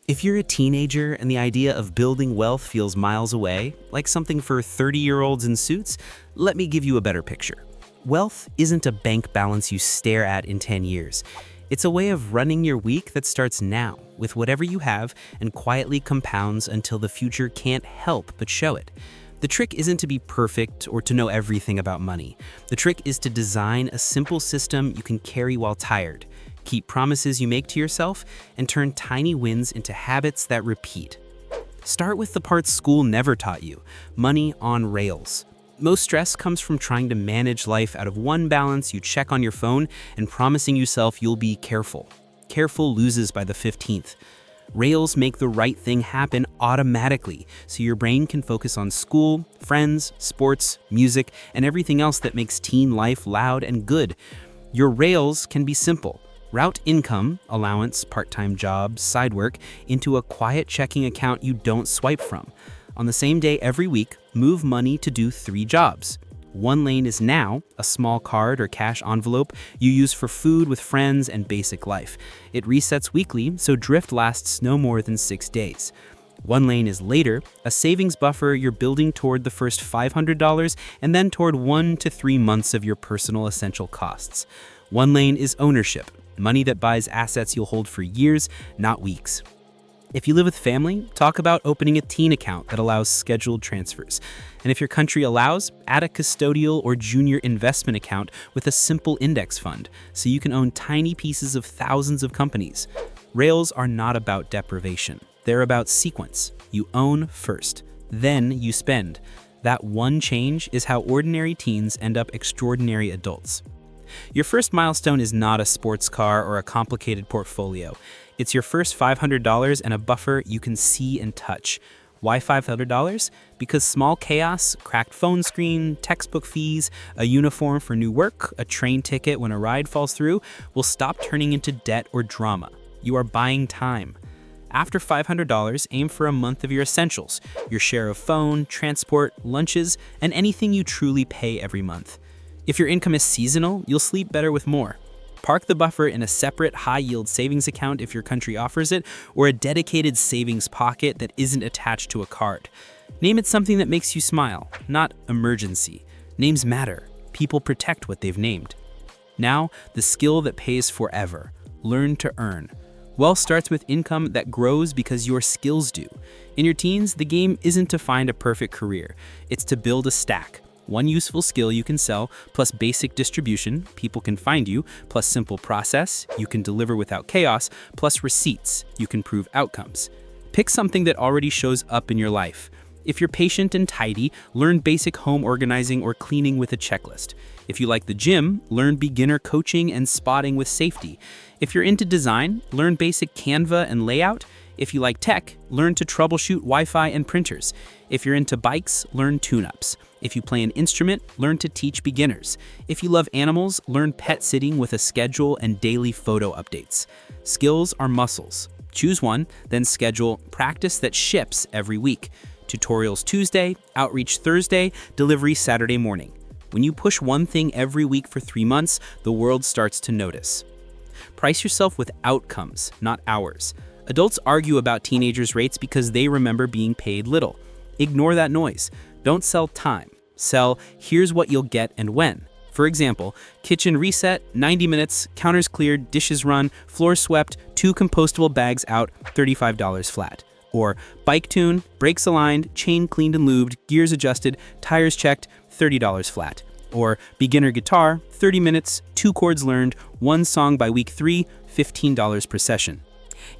If you're a teenager and the idea of building wealth feels miles away, like something for 30-year-olds in suits, let me give you a better picture. Wealth isn't a bank balance you stare at in 10 years. It's a way of running your week that starts now, with whatever you have, and quietly compounds until the future can't help but show it. The trick isn't to be perfect or to know everything about money. The trick is to design a simple system you can carry while tired, keep promises you make to yourself, and turn tiny wins into habits that repeat. Start with the parts school never taught you: money on rails. Most stress comes from trying to manage life out of one balance you check on your phone and promising yourself you'll be careful. Careful loses by the 15th. Rails make the right thing happen automatically, so your brain can focus on school, friends, sports, music, and everything else that makes teen life loud and good. Your rails can be simple. Route income, allowance, part-time job, side work, into a quiet checking account you don't swipe from. On the same day every week, move money to do 3 jobs. One lane is now a small card or cash envelope you use for food with friends and basic life. It resets weekly, so drift lasts no more than 6 days. One lane is later, a savings buffer you're building toward the first $500 and then toward 1 to 3 months of your personal essential costs. One lane is ownership, money that buys assets you'll hold for years, not weeks. If you live with family, talk about opening a teen account that allows scheduled transfers. And if your country allows, add a custodial or junior investment account with a simple index fund, so you can own tiny pieces of thousands of companies. Rails are not about deprivation. They're about sequence. You own first, then you spend. That one change is how ordinary teens end up extraordinary adults. Your first milestone is not a sports car or a complicated portfolio. It's your first $500 and a buffer you can see and touch. Why $500? Because small chaos, cracked phone screen, textbook fees, a uniform for new work, a train ticket when a ride falls through, will stop turning into debt or drama. You are buying time. After $500, aim for a month of your essentials, your share of phone, transport, lunches, and anything you truly pay every month. If your income is seasonal, you'll sleep better with more. Park the buffer in a separate high-yield savings account if your country offers it, or a dedicated savings pocket that isn't attached to a card. Name it something that makes you smile, not emergency. Names matter. People protect what they've named. Now, the skill that pays forever. Learn to earn. Wealth starts with income that grows because your skills do. In your teens, the game isn't to find a perfect career. It's to build a stack. One useful skill you can sell, plus basic distribution, people can find you, plus simple process, you can deliver without chaos, plus receipts, you can prove outcomes. Pick something that already shows up in your life. If you're patient and tidy, learn basic home organizing or cleaning with a checklist. If you like the gym, learn beginner coaching and spotting with safety. If you're into design, learn basic Canva and layout. If you like tech, learn to troubleshoot Wi-Fi and printers. If you're into bikes, learn tune-ups. If you play an instrument, learn to teach beginners. If you love animals, learn pet sitting with a schedule and daily photo updates. Skills are muscles. Choose one, then schedule practice that ships every week. Tutorials Tuesday, outreach Thursday, delivery Saturday morning. When you push one thing every week for 3 months, the world starts to notice. Price yourself with outcomes, not hours. Adults argue about teenagers' rates because they remember being paid little. Ignore that noise. Don't sell time. Sell, here's what you'll get and when. For example, kitchen reset, 90 minutes, counters cleared, dishes run, floors swept, 2 compostable bags out, $35 flat. Or bike tune, brakes aligned, chain cleaned and lubed, gears adjusted, tires checked, $30 flat. Or beginner guitar, 30 minutes, 2 chords learned, 1 song by week 3, $15 per session.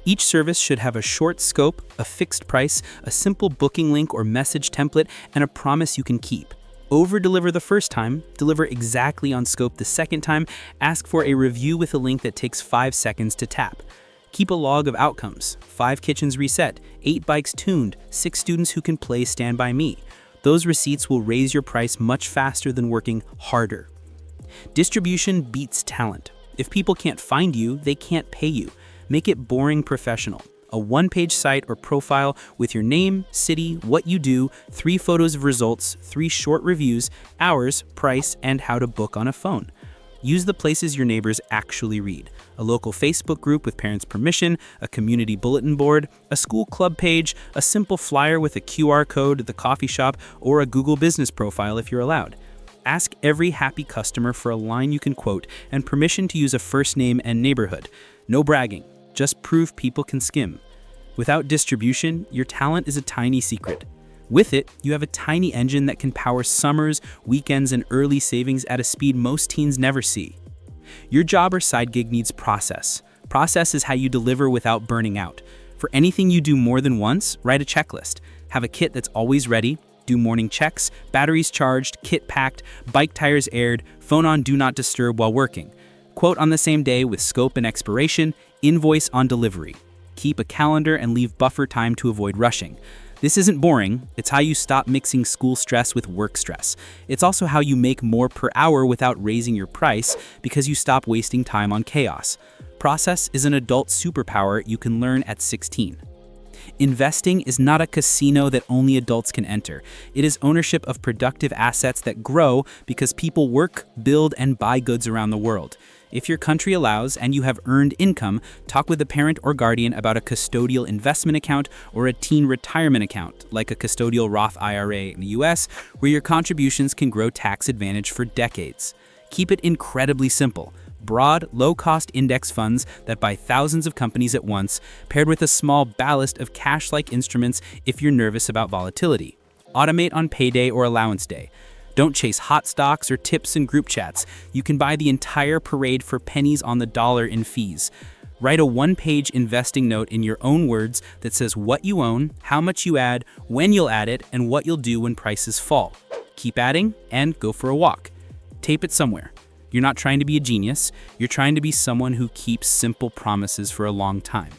Each service should have a short scope, a fixed price, a simple booking link or message template, and a promise you can keep. Over-deliver the first time, deliver exactly on scope the second time, ask for a review with a link that takes 5 seconds to tap. Keep a log of outcomes: 5 kitchens reset, 8 bikes tuned, 6 students who can play Stand By Me. Those receipts will raise your price much faster than working harder. Distribution beats talent. If people can't find you, they can't pay you. Make it boring professional. A 1-page site or profile with your name, city, what you do, 3 photos of results, 3 short reviews, hours, price, and how to book on a phone. Use the places your neighbors actually read: a local Facebook group with parents' permission, a community bulletin board, a school club page, a simple flyer with a QR code at the coffee shop, or a Google business profile if you're allowed. Ask every happy customer for a line you can quote and permission to use a first name and neighborhood. No bragging, just prove people can skim. Without distribution, your talent is a tiny secret. With it, you have a tiny engine that can power summers, weekends, and early savings at a speed most teens never see. Your job or side gig needs process. Process is how you deliver without burning out. For anything you do more than once, write a checklist. Have a kit that's always ready. Do morning checks, batteries charged, kit packed, bike tires aired, phone on do not disturb while working. Quote on the same day with scope and expiration, invoice on delivery. Keep a calendar and leave buffer time to avoid rushing. This isn't boring, it's how you stop mixing school stress with work stress. It's also how you make more per hour without raising your price because you stop wasting time on chaos. Process is an adult superpower you can learn at 16. Investing is not a casino that only adults can enter. It is ownership of productive assets that grow because people work, build, and buy goods around the world. If your country allows and you have earned income, talk with a parent or guardian about a custodial investment account or a teen retirement account, like a custodial Roth IRA in the US, where your contributions can grow tax advantage for decades. Keep it incredibly simple. Broad, low-cost index funds that buy thousands of companies at once, paired with a small ballast of cash-like instruments if you're nervous about volatility. Automate on payday or allowance day. Don't chase hot stocks or tips in group chats. You can buy the entire parade for pennies on the dollar in fees. Write a one-page investing note in your own words that says what you own, how much you add, when you'll add it, and what you'll do when prices fall. Keep adding and go for a walk. Tape it somewhere. You're not trying to be a genius. You're trying to be someone who keeps simple promises for a long time.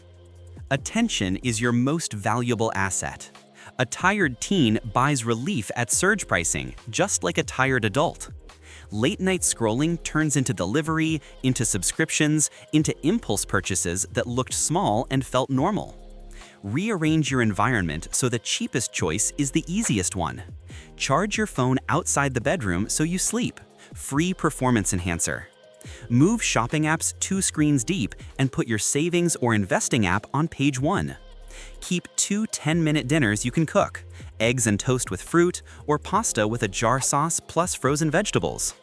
Attention is your most valuable asset. A tired teen buys relief at surge pricing, just like a tired adult. Late-night scrolling turns into delivery, into subscriptions, into impulse purchases that looked small and felt normal. Rearrange your environment so the cheapest choice is the easiest one. Charge your phone outside the bedroom so you sleep. Free performance enhancer. Move shopping apps 2 screens deep and put your savings or investing app on page 1. Keep 2 10-minute dinners you can cook: eggs and toast with fruit, or pasta with a jar sauce plus frozen vegetables.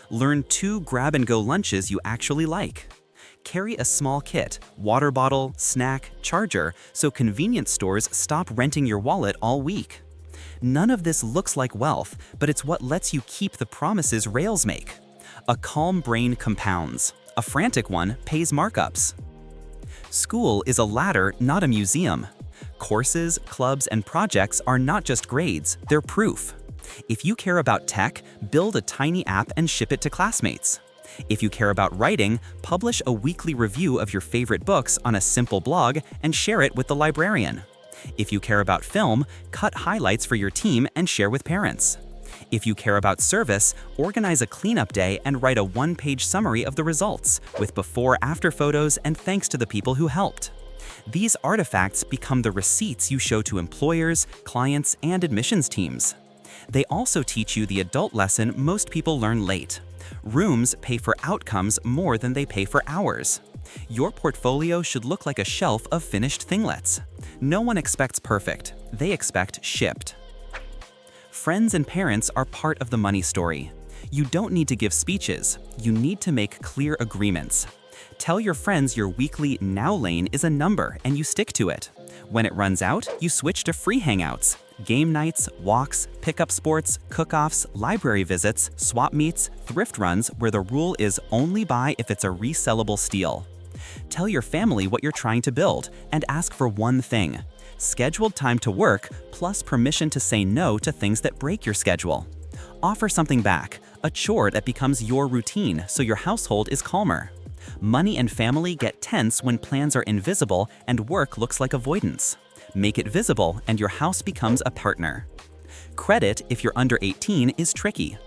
Learn 2 grab-and-go lunches you actually like. Carry a small kit, water bottle, snack, charger, so convenience stores stop renting your wallet all week. None of this looks like wealth, but it's what lets you keep the promises rails make. A calm brain compounds. A frantic one pays markups. School is a ladder, not a museum. Courses, clubs, and projects are not just grades, they're proof. If you care about tech, build a tiny app and ship it to classmates. If you care about writing, publish a weekly review of your favorite books on a simple blog and share it with the librarian. If you care about film, cut highlights for your team and share with parents. If you care about service, organize a cleanup day and write a 1-page summary of the results, with before-after photos and thanks to the people who helped. These artifacts become the receipts you show to employers, clients, and admissions teams. They also teach you the adult lesson most people learn late. Rooms pay for outcomes more than they pay for hours. Your portfolio should look like a shelf of finished thinglets. No one expects perfect, they expect shipped. Friends and parents are part of the money story. You don't need to give speeches, you need to make clear agreements. Tell your friends your weekly now lane is a number and you stick to it. When it runs out, you switch to free hangouts, game nights, walks, pickup sports, cook-offs, library visits, swap meets, thrift runs where the rule is only buy if it's a resellable steal. Tell your family what you're trying to build and ask for one thing: scheduled time to work plus permission to say no to things that break your schedule. Offer something back, a chore that becomes your routine so your household is calmer. Money and family get tense when plans are invisible and work looks like avoidance. Make it visible and your house becomes a partner. Credit, if you're under 18, is tricky.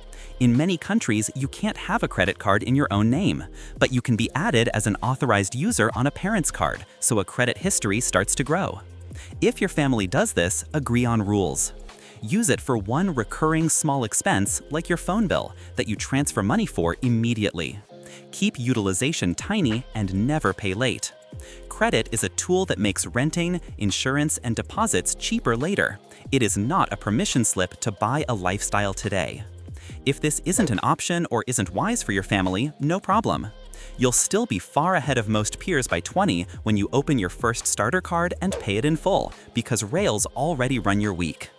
In many countries, you can't have a credit card in your own name, but you can be added as an authorized user on a parent's card, so a credit history starts to grow. If your family does this, agree on rules. Use it for one recurring small expense, like your phone bill, that you transfer money for immediately. Keep utilization tiny and never pay late. Credit is a tool that makes renting, insurance, and deposits cheaper later. It is not a permission slip to buy a lifestyle today. If this isn't an option or isn't wise for your family, no problem. You'll still be far ahead of most peers by 20 when you open your first starter card and pay it in full, because Rails already run your week.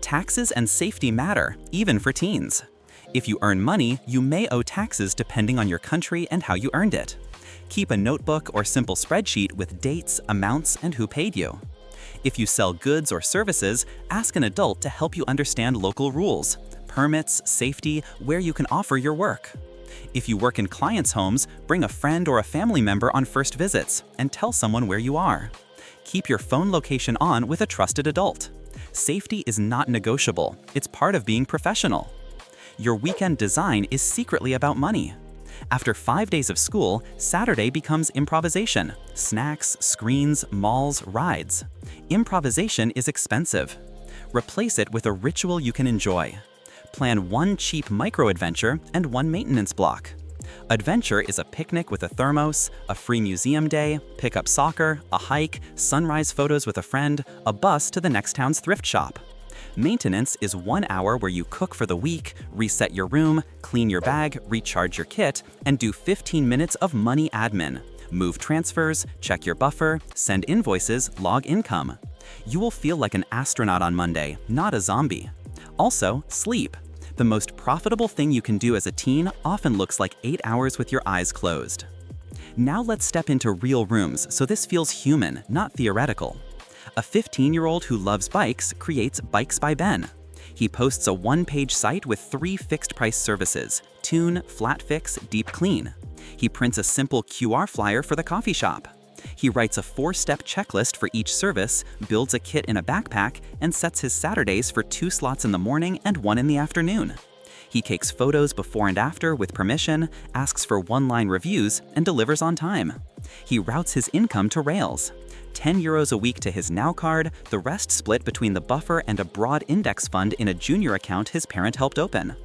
Taxes and safety matter, even for teens. If you earn money, you may owe taxes depending on your country and how you earned it. Keep a notebook or simple spreadsheet with dates, amounts, and who paid you. If you sell goods or services, ask an adult to help you understand local rules, permits, safety, where you can offer your work. If you work in clients' homes, bring a friend or a family member on first visits and tell someone where you are. Keep your phone location on with a trusted adult. Safety is not negotiable. It's part of being professional. Your weekend design is secretly about money. After 5 days of school, Saturday becomes improvisation. Snacks, screens, malls, rides. Improvisation is expensive. Replace it with a ritual you can enjoy. Plan one cheap micro-adventure and one maintenance block. Adventure is a picnic with a thermos, a free museum day, pick-up soccer, a hike, sunrise photos with a friend, a bus to the next town's thrift shop. Maintenance is 1 hour where you cook for the week, reset your room, clean your bag, recharge your kit, and do 15 minutes of money admin. Move transfers, check your buffer, send invoices, log income. You will feel like an astronaut on Monday, not a zombie. Also, sleep. The most profitable thing you can do as a teen often looks like 8 hours with your eyes closed. Now let's step into real rooms so this feels human, not theoretical. A 15-year-old who loves bikes creates Bikes by Ben. He posts a one-page site with 3 fixed-price services: Tune, Flat Fix, Deep Clean. He prints a simple QR flyer for the coffee shop. He writes a 4-step checklist for each service, builds a kit in a backpack, and sets his Saturdays for 2 slots in the morning and 1 in the afternoon. He takes photos before and after with permission, asks for one-line reviews, and delivers on time. He routes his income to Rails. 10 euros a week to his Now card, the rest split between the buffer and a broad index fund in a junior account his parent helped open.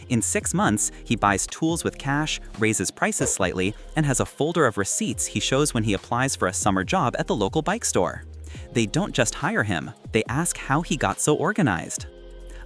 In 6 months, he buys tools with cash, raises prices slightly, and has a folder of receipts he shows when he applies for a summer job at the local bike store. They don't just hire him, they ask how he got so organized.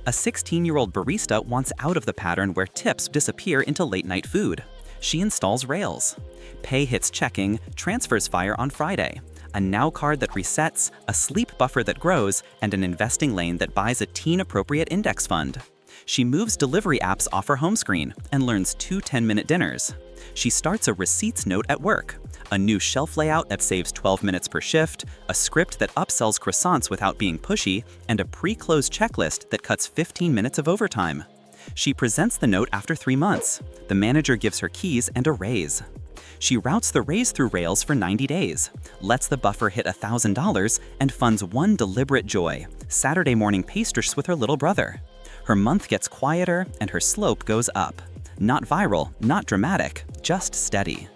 A 16-year-old barista wants out of the pattern where tips disappear into late-night food. She installs Rails. Pay hits checking, transfers fire on Friday. A Now card that resets, a sleep buffer that grows, and an investing lane that buys a teen-appropriate index fund. She moves delivery apps off her home screen and learns 2 10-minute dinners. She starts a receipts note at work, a new shelf layout that saves 12 minutes per shift, a script that upsells croissants without being pushy, and a pre-closed checklist that cuts 15 minutes of overtime. She presents the note after 3 months. The manager gives her keys and a raise. She routes the raise through Rails for 90 days, lets the buffer hit $1,000, and funds one deliberate joy: Saturday morning pastries with her little brother. Her month gets quieter and her slope goes up. Not viral, not dramatic, just steady.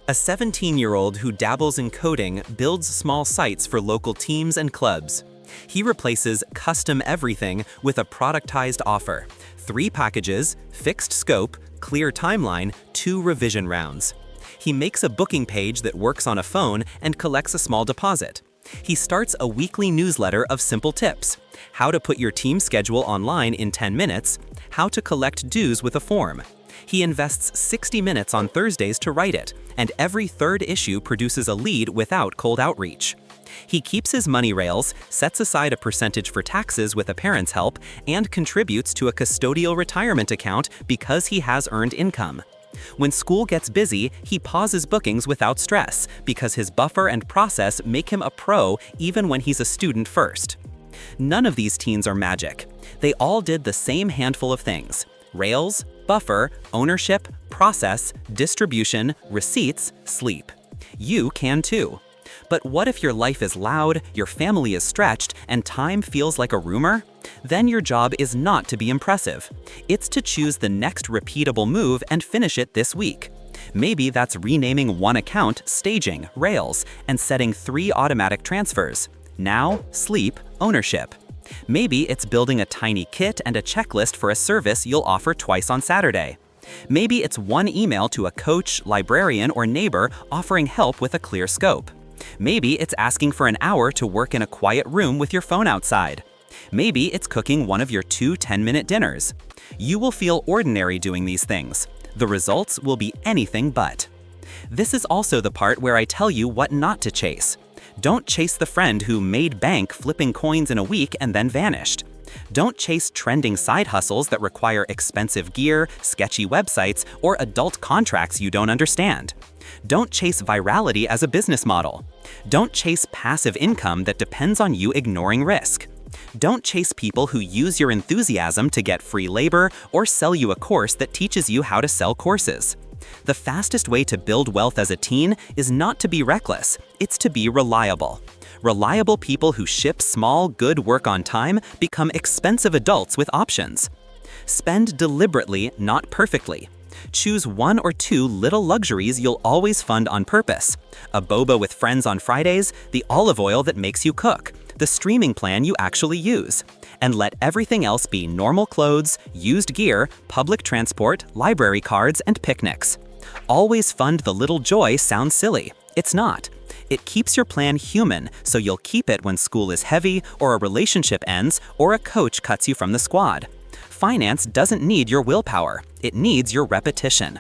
A 17-year-old who dabbles in coding builds small sites for local teams and clubs. He replaces custom everything with a productized offer: 3 packages, fixed scope, clear timeline, 2 revision rounds. He makes a booking page that works on a phone and collects a small deposit. He starts a weekly newsletter of simple tips: how to put your team schedule online in 10 minutes, how to collect dues with a form. He invests 60 minutes on Thursdays to write it, and every 3rd issue produces a lead without cold outreach. He keeps his money Rails, sets aside a percentage for taxes with a parent's help, and contributes to a custodial retirement account because he has earned income. When school gets busy, he pauses bookings without stress because his buffer and process make him a pro even when he's a student first. None of these teens are magic. They all did the same handful of things: Rails, buffer, ownership, process, distribution, receipts, sleep. You can too. But what if your life is loud, your family is stretched, and time feels like a rumor? Then your job is not to be impressive. It's to choose the next repeatable move and finish it this week. Maybe that's renaming one account Staging, Rails, and setting 3 automatic transfers: Now, Sleep, Ownership. Maybe it's building a tiny kit and a checklist for a service you'll offer twice on Saturday. Maybe it's one email to a coach, librarian, or neighbor offering help with a clear scope. Maybe it's asking for an hour to work in a quiet room with your phone outside. Maybe it's cooking one of your 2 10-minute dinners. You will feel ordinary doing these things. The results will be anything but. This is also the part where I tell you what not to chase. Don't chase the friend who made bank flipping coins in a week and then vanished. Don't chase trending side hustles that require expensive gear, sketchy websites, or adult contracts you don't understand. Don't chase virality as a business model. Don't chase passive income that depends on you ignoring risk. Don't chase people who use your enthusiasm to get free labor or sell you a course that teaches you how to sell courses. The fastest way to build wealth as a teen is not to be reckless, it's to be reliable. Reliable people who ship small, good work on time become expensive adults with options. Spend deliberately, not perfectly. Choose 1 or 2 little luxuries you'll always fund on purpose. A boba with friends on Fridays, the olive oil that makes you cook, the streaming plan you actually use. And let everything else be normal clothes, used gear, public transport, library cards, and picnics. Always fund the little joy sounds silly. It's not. It keeps your plan human, so you'll keep it when school is heavy, or a relationship ends, or a coach cuts you from the squad. Finance doesn't need your willpower, it needs your repetition.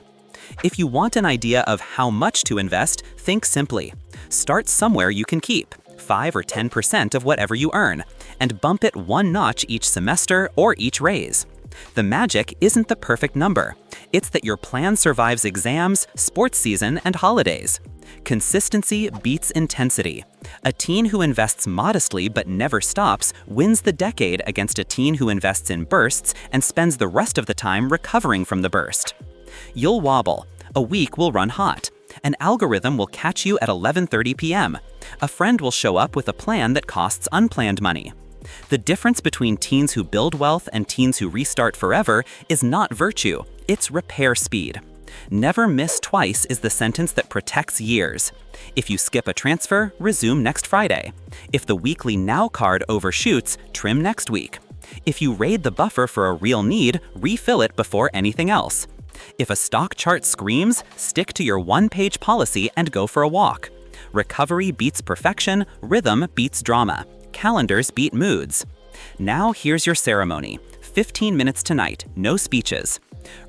If you want an idea of how much to invest, think simply. Start somewhere you can keep, 5 or 10% of whatever you earn, and bump it 1 notch each semester or each raise. The magic isn't the perfect number. It's that your plan survives exams, sports season, and holidays. Consistency beats intensity. A teen who invests modestly but never stops wins the decade against a teen who invests in bursts and spends the rest of the time recovering from the burst. You'll wobble. A week will run hot. An algorithm will catch you at 11:30 p.m. A friend will show up with a plan that costs unplanned money. The difference between teens who build wealth and teens who restart forever is not virtue, it's repair speed. Never miss twice is the sentence that protects years. If you skip a transfer, resume next Friday. If the weekly now card overshoots, trim next week. If you raid the buffer for a real need, refill it before anything else. If a stock chart screams, stick to your 1-page policy and go for a walk. Recovery beats perfection, rhythm beats drama. Calendars beat moods. Now here's your ceremony. 15 minutes tonight, no speeches.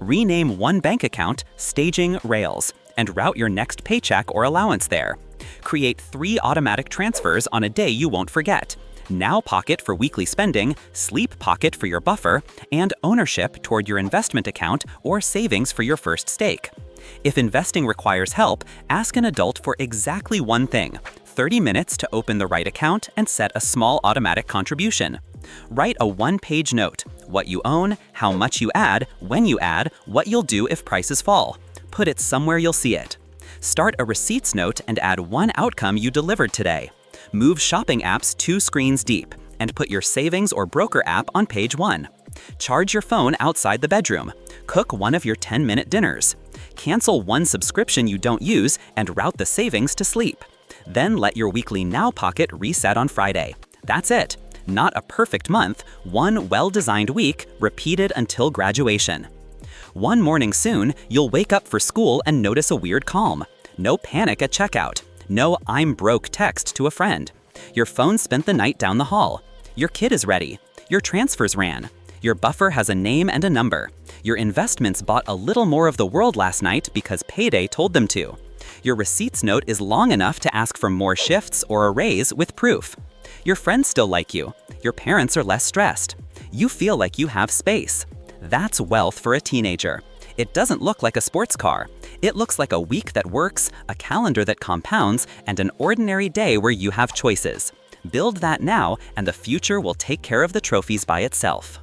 Rename one bank account, staging Rails, and route your next paycheck or allowance there. Create 3 automatic transfers on a day you won't forget. Now Pocket for weekly spending, Sleep Pocket for your buffer, and ownership toward your investment account or savings for your first stake. If investing requires help, ask an adult for exactly one thing: 30 minutes to open the right account and set a small automatic contribution. Write a 1-page note: what you own, how much you add, when you add, what you'll do if prices fall. Put it somewhere you'll see it. Start a receipts note and add 1 outcome you delivered today. Move shopping apps 2 screens deep and put your savings or broker app on page 1. Charge your phone outside the bedroom. Cook one of your 10-minute dinners. Cancel one subscription you don't use and route the savings to sleep. Then let your weekly Now Pocket reset on Friday. That's it. Not a perfect month, one well-designed week, repeated until graduation. One morning soon, you'll wake up for school and notice a weird calm. No panic at checkout. No "I'm broke" text to a friend. Your phone spent the night down the hall. Your kid is ready. Your transfers ran. Your buffer has a name and a number. Your investments bought a little more of the world last night because payday told them to. Your receipts note is long enough to ask for more shifts or a raise with proof. Your friends still like you. Your parents are less stressed. You feel like you have space. That's wealth for a teenager. It doesn't look like a sports car. It looks like a week that works, a calendar that compounds, and an ordinary day where you have choices. Build that now, and the future will take care of the trophies by itself.